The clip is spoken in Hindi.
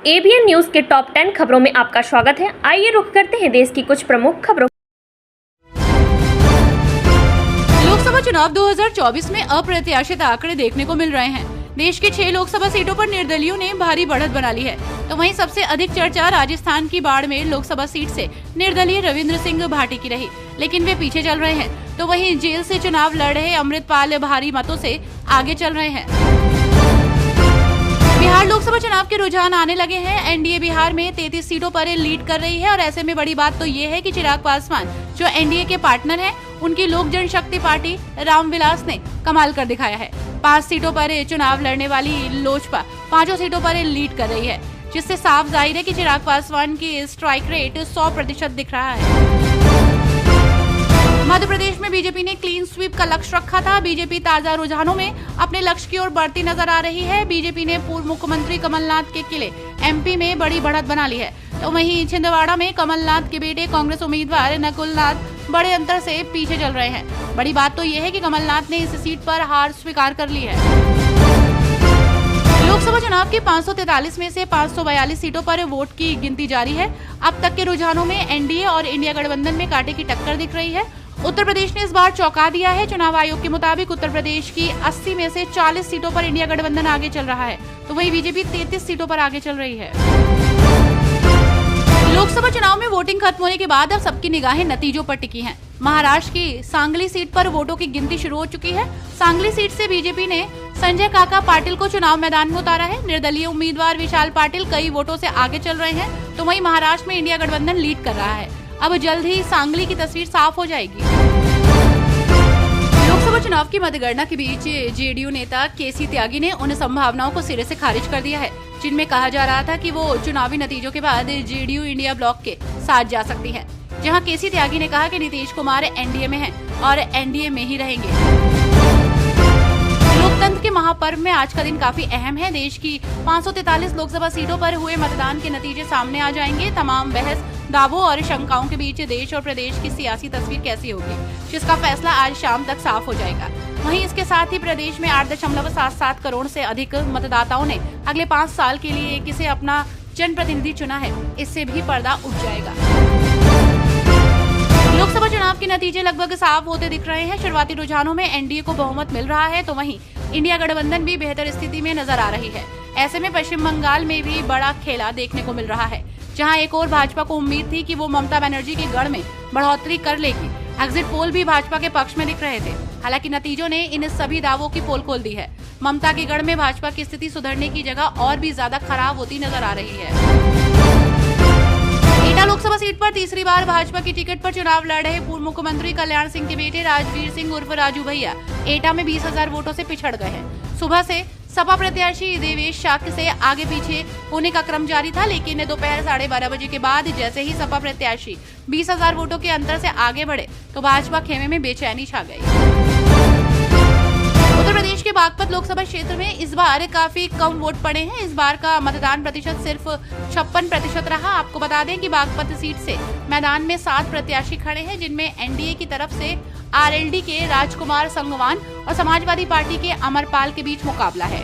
एबीएन न्यूज के टॉप 10 खबरों में आपका स्वागत है। आइए रुख करते हैं देश की कुछ प्रमुख खबरों। लोकसभा चुनाव 2024 में अप्रत्याशित आंकड़े देखने को मिल रहे हैं। देश की 6 लोकसभा सीटों पर निर्दलियों ने भारी बढ़त बना ली है। तो वहीं सबसे अधिक चर्चा राजस्थान की बाड़मेर लोकसभा सीट से निर्दलीय रविंद्र सिंह भाटी की रही, लेकिन वे पीछे चल रहे हैं। तो वहीं जेल से चुनाव लड़ रहे अमृतपाल भारी मतों से आगे चल रहे हैं। बिहार लोकसभा चुनाव के रुझान आने लगे हैं। एनडीए बिहार में 33 सीटों पर लीड कर रही है और ऐसे में बड़ी बात तो ये है कि चिराग पासवान जो एनडीए के पार्टनर हैं, उनकी लोक जनशक्ति पार्टी रामविलास ने कमाल कर दिखाया है। 5 सीटों पर चुनाव लड़ने वाली लोजपा 5 सीटों पर लीड कर रही है, जिससे साफ जाहिर है कि चिराग पासवान की स्ट्राइक रेट 100% दिख रहा है। मध्य प्रदेश में बीजेपी ने क्लीन स्वीप का लक्ष्य रखा था। बीजेपी ताजा रुझानों में अपने लक्ष्य की ओर बढ़ती नजर आ रही है। बीजेपी ने पूर्व मुख्यमंत्री कमलनाथ के किले एमपी में बड़ी बढ़त बना ली है। तो वहीं छिंदवाड़ा में कमलनाथ के बेटे कांग्रेस उम्मीदवार नकुलनाथ बड़े अंतर से पीछे चल रहे हैं। बड़ी बात तो यह है कि कमलनाथ ने इस सीट पर हार स्वीकार कर ली है। लोकसभा चुनाव की 543 में से 542 सीटों पर वोट की गिनती जारी है। अब तक के रुझानों में एनडीए और इंडिया गठबंधन में कांटे की टक्कर दिख रही है। उत्तर प्रदेश ने इस बार चौंका दिया है। चुनाव आयोग के मुताबिक उत्तर प्रदेश की 80 में से 40 सीटों पर इंडिया गठबंधन आगे चल रहा है, तो वहीं बीजेपी 33 सीटों पर आगे चल रही है। लोकसभा चुनाव में वोटिंग खत्म होने के बाद अब सबकी निगाहें नतीजों पर टिकी हैं। महाराष्ट्र की सांगली सीट पर वोटों की गिनती शुरू हो चुकी है। सांगली सीट से बीजेपी ने संजय काका पाटिल को चुनाव मैदान में उतारा है। निर्दलीय उम्मीदवार विशाल पाटिल कई वोटों से आगे चल रहे हैं, तो वहीं महाराष्ट्र में इंडिया गठबंधन लीड कर रहा है। अब जल्द ही सांगली की तस्वीर साफ हो जाएगी। लोकसभा चुनाव की मतगणना के बीच जेडीयू नेता केसी त्यागी ने उन संभावनाओं को सिरे से खारिज कर दिया है जिनमें कहा जा रहा था कि वो चुनावी नतीजों के बाद जेडीयू इंडिया ब्लॉक के साथ जा सकती है। जहां केसी त्यागी ने कहा कि नीतीश कुमार एनडीए में हैं और एनडीए में ही रहेंगे। लोकतंत्र के महापर्व में आज का दिन काफी अहम है। देश की 543 लोकसभा सीटों पर हुए मतदान के नतीजे सामने आ जाएंगे। तमाम बहस, दावों और शंकाओं के बीच देश और प्रदेश की सियासी तस्वीर कैसी होगी, जिसका फैसला आज शाम तक साफ हो जाएगा। वहीं इसके साथ ही प्रदेश में 8.77 करोड़ से अधिक मतदाताओं ने अगले 5 साल के लिए किसे अपना जनप्रतिनिधि चुना है, इससे भी पर्दा उठ जाएगा। लोकसभा चुनाव के नतीजे लगभग साफ होते दिख रहे हैं। शुरुआती रुझानों में एनडीए को बहुमत मिल रहा है, तो वहीं इंडिया गठबंधन भी बेहतर स्थिति में नजर आ रही है। ऐसे में पश्चिम बंगाल में भी बड़ा खेला देखने को मिल रहा है, जहां एक और भाजपा को उम्मीद थी कि वो ममता बनर्जी के गढ़ में बढ़ोतरी कर लेगी। एग्जिट पोल भी भाजपा के पक्ष में दिख रहे थे। हालांकि नतीजों ने इन सभी दावों की पोल खोल दी है। ममता के गढ़ में भाजपा की स्थिति सुधरने की जगह और भी ज्यादा खराब होती नजर आ रही है। एटा लोकसभा सीट पर तीसरी बार भाजपा की टिकट पर चुनाव लड़ रहे पूर्व मुख्यमंत्री कल्याण सिंह के बेटे राजवीर सिंह उर्फ राजू भैया एटा में 20,000 वोटों से पिछड़ गए हैं। सुबह से सपा प्रत्याशी देवेश शाक्य से आगे पीछे होने का क्रम जारी था, लेकिन दोपहर 12:30 बजे के बाद जैसे ही सपा प्रत्याशी 20,000 वोटों के अंतर से आगे बढ़े, तो भाजपा खेमे में बेचैनी छा गई। उत्तर प्रदेश के बागपत लोकसभा क्षेत्र में इस बार काफी कम वोट पड़े हैं। इस बार का मतदान प्रतिशत सिर्फ 56% रहा। आपको बता दें कि बागपत सीट से मैदान में 7 प्रत्याशी खड़े हैं, जिनमें एनडीए की तरफ से आरएलडी के राजकुमार संगवान और समाजवादी पार्टी के अमरपाल के बीच मुकाबला है।